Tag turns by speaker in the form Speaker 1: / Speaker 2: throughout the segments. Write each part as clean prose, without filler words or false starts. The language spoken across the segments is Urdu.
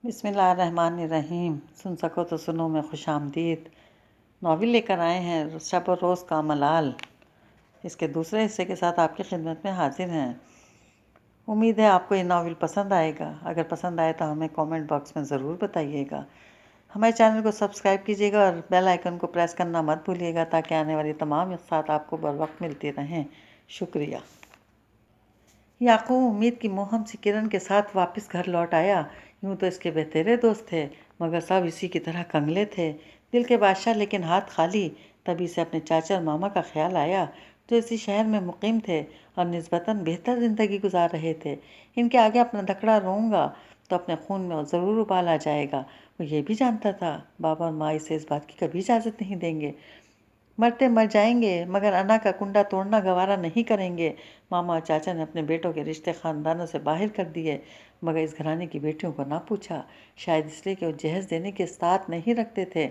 Speaker 1: بسم اللہ الرحمن الرحیم۔ سن سکو تو سنو میں خوش آمدید ناول لے کر آئے ہیں شب و روز کا ملال۔ اس کے دوسرے حصے کے ساتھ آپ کی خدمت میں حاضر ہیں۔ امید ہے آپ کو یہ ناول پسند آئے گا۔ اگر پسند آئے تو ہمیں کومنٹ باکس میں ضرور بتائیے گا۔ ہمارے چینل کو سبسکرائب کیجیے گا اور بیل آئیکن کو پریس کرنا مت بھولیے گا تاکہ آنے والی تمام اقساط آپ کو بر وقت ملتی رہیں۔ شکریہ۔ یعقوب امید کی موہم سی کرن کے ساتھ واپس گھر لوٹ آیا۔ یوں تو اس کے بہترے دوست تھے مگر سب اسی کی طرح کنگلے تھے، دل کے بادشاہ لیکن ہاتھ خالی۔ تبھی سے اپنے چاچا اور ماما کا خیال آیا جو اسی شہر میں مقیم تھے اور نسبتاً بہتر زندگی گزار رہے تھے۔ ان کے آگے اپنا دکڑا روں گا تو اپنے خون میں ضرور ابال آ جائے گا۔ وہ یہ بھی جانتا تھا بابا اور ماں اسے اس بات کی کبھی اجازت نہیں دیں گے۔ مرتے مر جائیں گے مگر انا کا کنڈا توڑنا گوارا نہیں کریں گے۔ ماما اور چاچا نے اپنے بیٹوں کے رشتے خاندانوں سے باہر کر دیے مگر اس گھرانے کی بیٹیوں کو نہ پوچھا، شاید اس لیے کہ وہ جہیز دینے کے ساتھ نہیں رکھتے تھے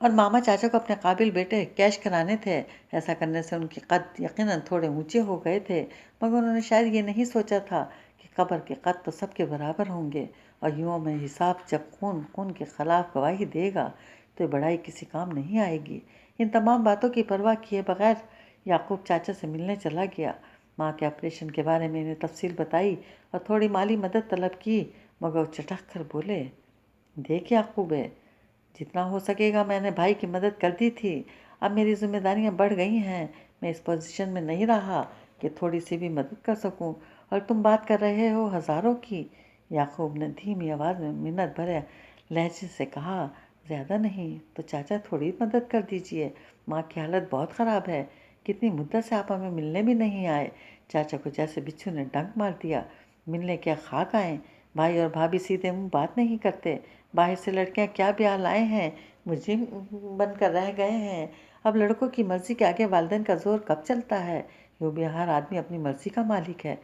Speaker 1: اور ماما چاچا کو اپنے قابل بیٹے کیش کرانے تھے۔ ایسا کرنے سے ان کے قد یقیناً تھوڑے اونچے ہو گئے تھے مگر انہوں نے شاید یہ نہیں سوچا تھا کہ قبر کے قد تو سب کے برابر ہوں گے اور یوں میں حساب جب خون خون کے خلاف گواہی دے گا تو یہ بڑائی کسی کام نہیں آئے گی۔ ان تمام باتوں کی پرواہ کیے بغیر یعقوب چاچا سے ملنے چلا گیا۔ ماں کے آپریشن کے بارے میں انہیں تفصیل بتائی اور تھوڑی مالی مدد طلب کی مگر وہ چٹک کر بولے، دیکھ یعقوب، جتنا ہو سکے گا میں نے بھائی کی مدد کر دی تھی، اب میری ذمہ داریاں بڑھ گئی ہیں، میں اس پوزیشن میں نہیں رہا کہ تھوڑی سی بھی مدد کر سکوں، اور تم بات کر رہے ہو ہزاروں کی۔ یعقوب نے دھیمی آواز میں منت بھرے لہجے سے کہا، زیادہ نہیں تو چاچا تھوڑی مدد کر دیجئے، ماں کی حالت بہت خراب ہے، کتنی مدت سے آپ ہمیں ملنے بھی نہیں آئے۔ چاچا کو جیسے بچھو نے ڈنک مار دیا، ملنے کیا خاک آئیں، بھائی اور بھابھی سیدھے منہ بات نہیں کرتے، باہر سے لڑکیاں کیا بیاہ لائے ہیں، مجرم بن کر رہ گئے ہیں، اب لڑکوں کی مرضی کے آگے والدین کا زور کب چلتا ہے، یوں بھی ہر آدمی اپنی مرضی کا مالک ہے،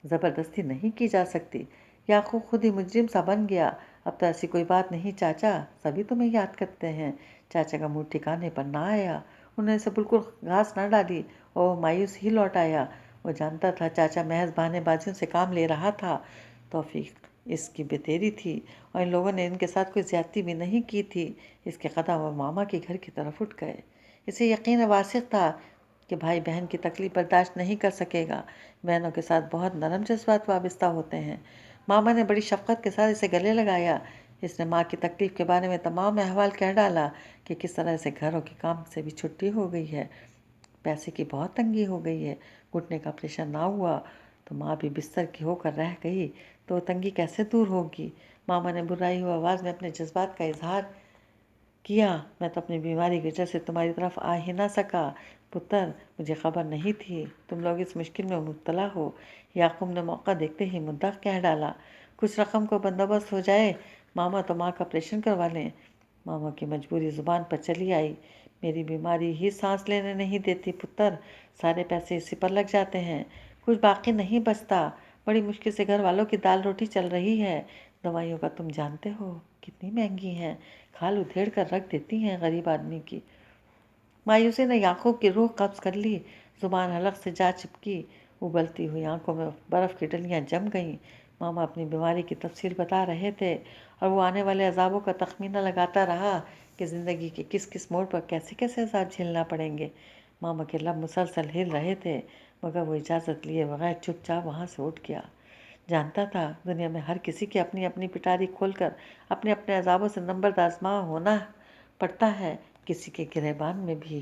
Speaker 1: زبردستی نہیں کی جا سکتی۔ یعقوب خود ہی مجرم سا بن گیا، اب تو ایسی کوئی بات نہیں چاچا، سبھی تمہیں یاد کرتے ہیں۔ چاچا کا منہ ٹھکانے پر نہ آیا، انہوں نے اسے بالکل گھاس نہ ڈالی اور وہ مایوس ہی لوٹ آیا۔ وہ جانتا تھا چاچا محض بہانے بازیوں سے کام لے رہا تھا، توفیق اس کی بتیری تھی اور ان لوگوں نے ان کے ساتھ کوئی زیادتی بھی نہیں کی تھی۔ اس کے قدم وہ ماما کے گھر کی طرف اٹھ گئے۔ اسے یقین واثق تھا کہ بھائی بہن کی تکلیف برداشت نہیں کر سکے گا، بہنوں کے ساتھ بہت نرم جذبات وابستہ ہوتے ہیں۔ ماما نے بڑی شفقت کے ساتھ اسے گلے لگایا۔ اس نے ماں کی تکلیف کے بارے میں تمام احوال کہہ ڈالا کہ کس طرح اسے گھروں کے کام سے بھی چھٹی ہو گئی ہے، پیسے کی بہت تنگی ہو گئی ہے، گھٹنے کا آپریشن نہ ہوا تو ماں بھی بستر کی ہو کر رہ گئی تو وہ تنگی کیسے دور ہوگی۔ ماما نے برائی ہوئی آواز میں اپنے جذبات کا اظہار کیا، میں تو اپنی بیماری کی وجہ سے تمہاری طرف آ ہی نہ سکا پتر، مجھے خبر نہیں تھی تم لوگ اس مشکل میں مبتلا ہو۔ یعقوب نے موقع دیکھتے ہی مدعا کہہ ڈالا، کچھ رقم کو بندوبست ہو جائے، ماما تو ماں کا آپریشن کروا لیں۔ ماما کی مجبوری زبان پر چلی آئی، میری بیماری ہی سانس لینے نہیں دیتی پتر، سارے پیسے اسی پر لگ جاتے ہیں، کچھ باقی نہیں بچتا، بڑی مشکل سے گھر والوں کی دال روٹی چل رہی ہے، دوائیوں کا تم جانتے ہو کتنی مہنگی ہیں، کھال ادھیڑ کر رکھ دیتی ہیں غریب آدمی کی۔ مایوسی نے یعقوب کی روح قبض کر لی، زبان حلق سے جا چپکی، ابلتی ہوئی آنکھوں میں برف کی ڈلیاں جم گئیں۔ ماما اپنی بیماری کی تفصیل بتا رہے تھے اور وہ آنے والے عذابوں کا تخمینہ لگاتا رہا کہ زندگی کے کس کس موڑ پر کیسے کیسے عذاب جھیلنا پڑیں گے۔ ماما کے لب مسلسل ہل رہے تھے مگر وہ اجازت لیے بغیر چپ چاپ وہاں سے اٹھ گیا۔ جانتا تھا دنیا میں ہر کسی کی اپنی اپنی پٹاری کھول کر اپنے اپنے عذابوں سے نمبردآزما ہونا پڑتا ہے، کسی کے گریبان میں بھی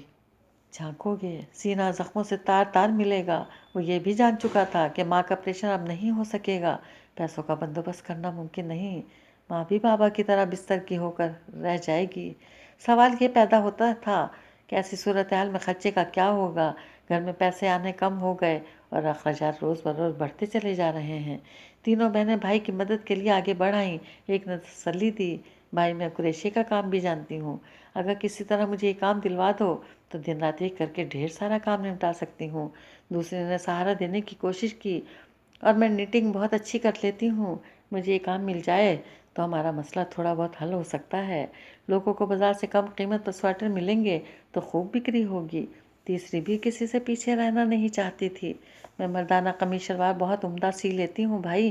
Speaker 1: جھانکو گے سینہ زخموں سے تار تار ملے گا۔ وہ یہ بھی جان چکا تھا کہ ماں کا آپریشن اب نہیں ہو سکے گا، پیسوں کا بندوبست کرنا ممکن نہیں، ماں بھی بابا کی طرح بستر کی ہو کر رہ جائے گی۔ سوال یہ پیدا ہوتا تھا کہ ایسی صورتحال میں خرچے کا کیا ہوگا، گھر میں پیسے آنے کم ہو گئے اور اخراجات روز بروز بڑھتے چلے جا رہے ہیں۔ تینوں بہنیں بھائی کی مدد کے لیے آگے بڑھ آئیں۔ ایک نے تسلی دی، بھائی میں قریشی کا کام بھی جانتی ہوں، اگر کسی طرح مجھے یہ کام دلوا دو تو دن رات ایک کر کے ڈھیر سارا کام نمٹا سکتی ہوں۔ دوسرے نے سہارا دینے کی کوشش کی، اور میں نیٹنگ بہت اچھی کر لیتی ہوں، مجھے یہ کام مل جائے تو ہمارا مسئلہ تھوڑا بہت حل ہو سکتا ہے، لوگوں کو بازار سے کم قیمت پر سویٹر ملیں گے تو خوب بکری ہوگی۔ تیسری بھی کسی سے پیچھے رہنا نہیں چاہتی تھی، میں مردانہ قمیص شلوار بہت عمدہ سی لیتی ہوں بھائی،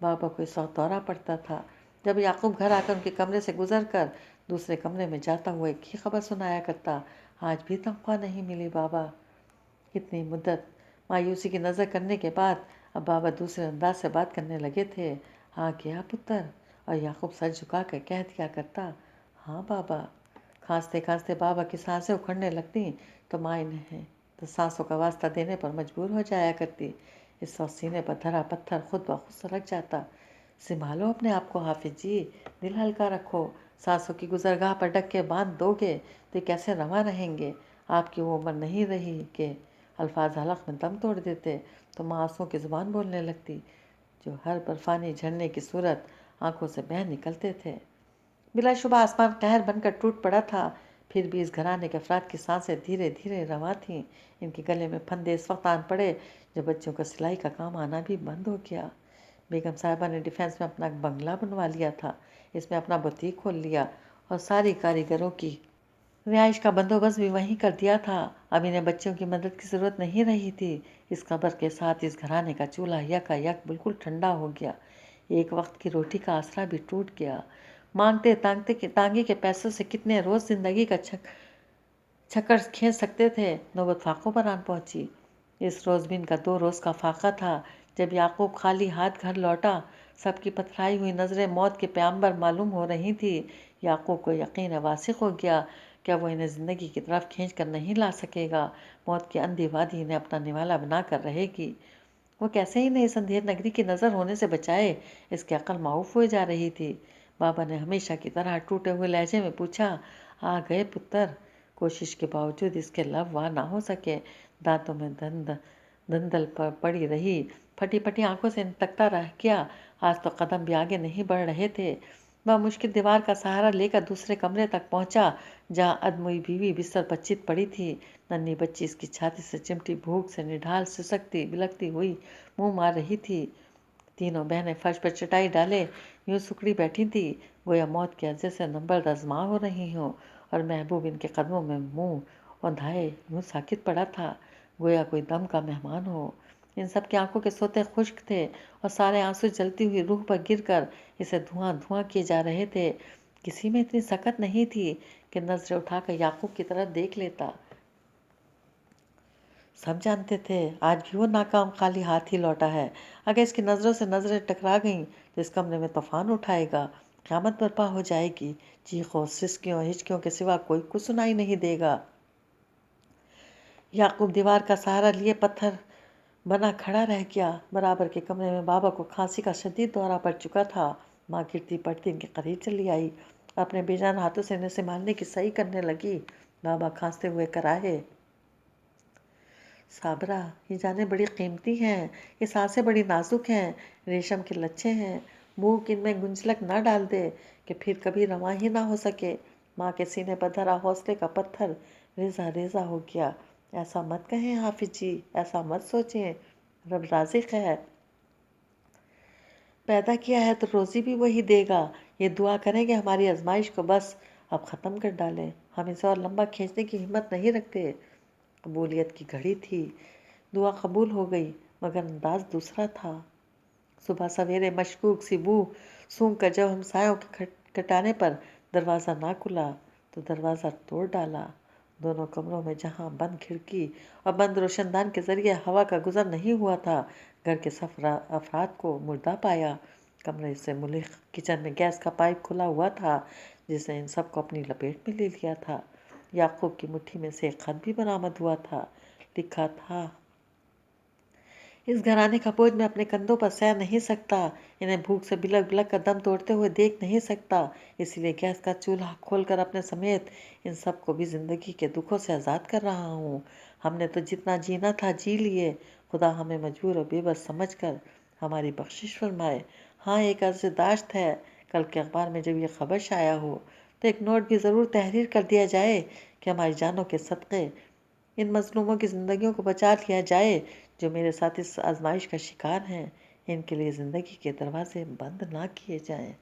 Speaker 1: بابا کو اس وقت دورہ پڑتا تھا۔ جب یعقوب گھر آ کر ان کے کمرے سے گزر کر دوسرے کمرے میں جاتا ہوا ایک ہی خبر سنایا کرتا، آج بھی تنخواہ نہیں ملی بابا۔ اتنی مدت مایوسی کی نظر کرنے کے بعد اب بابا دوسرے انداز سے بات کرنے لگے تھے۔ ہاں کیا پتر؟ اور یعقوب سر جھکا کر کہہ دیا کرتا، ہاں بابا۔ کھانستے کھانستے بابا کی سانسیں اکھڑنے لگتی تو ماں انہیں تو سانسوں کا واسطہ دینے پر مجبور ہو جایا کرتی۔ اس وقت سینے پر دھرا پتھر خود بخود سلگ جاتا۔ سنبھالو اپنے آپ کو حافظ جی، دل ہلکا رکھو، سانسوں کی گزرگاہ پر ڈکے باندھ دو گے تو کیسے رواں رہیں گے؟ آپ کی وہ عمر نہیں رہی کہ الفاظ حلق میں دم توڑ دیتے تو ماں آنسوؤں کی زبان بولنے لگتی جو ہر برفانی جھرنے کی صورت آنکھوں سے بہہ نکلتے تھے۔ بلا شبہ آسمان قہر بن کر ٹوٹ پڑا تھا، پھر بھی اس گھرانے کے افراد کی سانسیں دھیرے دھیرے رواں تھیں۔ ان کے گلے میں پھندے اس وقت آن پڑے جب بچوں کا سلائی کا کام آنا بھی بند ہو گیا۔ بیگم صاحبہ نے ڈیفینس میں اپنا بنگلہ بنوا لیا تھا، اس میں اپنا بوتیک کھول لیا اور ساری کاریگروں کی رہائش کا بندوبست بھی وہیں کر دیا تھا۔ اب انہیں بچوں کی مدد کی ضرورت نہیں رہی تھی۔ اس خبر کے ساتھ اس گھرانے کا چولہا یکا یک بالکل ٹھنڈا ہو گیا۔ ایک وقت کی روٹی کا آسرا بھی ٹوٹ گیا۔ مانگتے تانگے کے پیسوں سے کتنے روز زندگی کا چھکر کھینچ سکتے تھے، نوبت فاقوں پر آن پہنچی۔ اس روز بھی ان کا 2 روز کا فاقہ تھا۔ جب یعقوب خالی ہاتھ گھر لوٹا، سب کی پتھرائی ہوئی نظریں موت کے پیامبر معلوم ہو رہی تھی۔ یعقوب کو یقین واثق ہو گیا کہ وہ انہیں زندگی کی طرف کھینچ کر نہیں لا سکے گا۔ موت کی اندھی وادی انہیں اپنا نوالا بنا کر رہے گی۔ وہ کیسے انہیں اس اندھیر نگری کی نظر ہونے سے بچائے، اس کی عقل معاف ہوئے جا رہی تھی۔ بابا نے ہمیشہ کی طرح ٹوٹے ہوئے لہجے میں پوچھا، آ گئے پتر؟ کوشش کے باوجود اس کے لب وا نہ ہو سکے، دانتوں میں دندل پڑی رہی، پھٹی پھٹی آنکھوں سے تکتا رہ گیا۔ آج تو قدم بھی آگے نہیں بڑھ رہے تھے۔ وہ مشکل دیوار کا سہارا لے کر دوسرے کمرے تک پہنچا جہاں ادموئی بیوی بستر پر چت پڑی تھی۔ ننھی بچی اس کی چھاتی سے چمٹی بھوک سے نڈھال سسکتی بلکتی ہوئی منہ مار رہی تھی۔ تینوں بہنیں فرش پر چٹائی ڈالے یوں سکڑی بیٹھی تھی گویا موت کے عرضے سے نمبردار زماں ہو رہی ہوں، اور محبوب ان کے قدموں میں منہ اوندھائے یوں ساکت پڑا تھا گویا کوئی دم کا مہمان ہو۔ ان سب کی آنکھوں کے سوتے خشک تھے اور سارے آنسو جلتی ہوئی روح پر گر کر اسے دھواں دھواں کیے جا رہے تھے۔ کسی میں اتنی سکت نہیں تھی کہ نظریں اٹھا کر یعقوب کی طرف دیکھ لیتا۔ سب جانتے تھے آج بھی وہ ناکام خالی ہاتھ ہی لوٹا ہے۔ اگر اس کی نظروں سے نظریں ٹکرا گئیں تو اس کمرے میں طوفان اٹھائے گا، قیامت برپا ہو جائے گی، چیخوں سسکیوں ہچکیوں کے سوا کوئی کچھ سنائی نہیں دے گا۔ یعقوب دیوار کا سہارا لیے پتھر بنا کھڑا رہ گیا۔ برابر کے کمرے میں بابا کو کھانسی کا شدید دورہ پڑ چکا تھا۔ ماں گرتی پڑتی ان کے قریب چلی آئی، اپنے بے جان ہاتھوں سے انہیں سنبھالنے کی صحیح کرنے لگی۔ بابا کھانستے ہوئے کراہے، صابرہ یہ جانیں بڑی قیمتی ہیں، یہ سانسیں بڑی نازک ہیں، ریشم کے لچھے ہیں، بھوک ان میں گنجلک نہ ڈال دے کہ پھر کبھی رواں ہی نہ ہو سکے۔ ماں کے سینے پر دھرا حوصلے کا پتھر ریزہ ریزہ ہو گیا۔ ایسا مت کہیں حافظ جی، ایسا مت سوچیں، رب رازق ہے، پیدا کیا ہے تو روزی بھی وہی دے گا۔ یہ دعا کریں کہ ہماری آزمائش کو بس اب ختم کر ڈالیں، ہم اسے اور لمبا کھینچنے کی ہمت نہیں رکھتے۔ قبولیت کی گھڑی تھی، دعا قبول ہو گئی مگر انداز دوسرا تھا۔ صبح سویرے مشکوک سی بو سونگھ کر جب ہمسایوں کے کھٹکھٹانے پر دروازہ نہ کھلا تو دروازہ توڑ ڈالا۔ دونوں کمروں میں جہاں بند کھڑکی اور بند روشن دان کے ذریعے ہوا کا گزر نہیں ہوا تھا، گھر کے سب افراد کو مردہ پایا۔ کمرے سے ملحق کچن میں گیس کا پائپ کھلا ہوا تھا جس نے ان سب کو اپنی لپیٹ میں لے لیا تھا۔ یعقوب کی مٹھی میں سے ایک خط بھی برآمد ہوا تھا، لکھا تھا، اس گھرانے کا بوجھ میں اپنے کندھوں پر سہ نہیں سکتا، انہیں بھوک سے بلک بلک کر دم توڑتے ہوئے دیکھ نہیں سکتا، اس لیے گیس کا چولہا کھول کر اپنے سمیت ان سب کو بھی زندگی کے دکھوں سے آزاد کر رہا ہوں۔ ہم نے تو جتنا جینا تھا جی لیے، خدا ہمیں مجبور اور بے بس سمجھ کر ہماری بخشش فرمائے۔ ہاں ایک عرض داشت ہے، کل کے اخبار میں جب یہ خبر شائع ہو تو ایک نوٹ بھی ضرور تحریر کر دیا جائے کہ ہماری جانوں کے صدقے ان مظلوموں کی زندگیوں کو بچا لیا جائے جو میرے ساتھ اس آزمائش کا شکار ہیں، ان کے لیے زندگی کے دروازے بند نہ کیے جائیں۔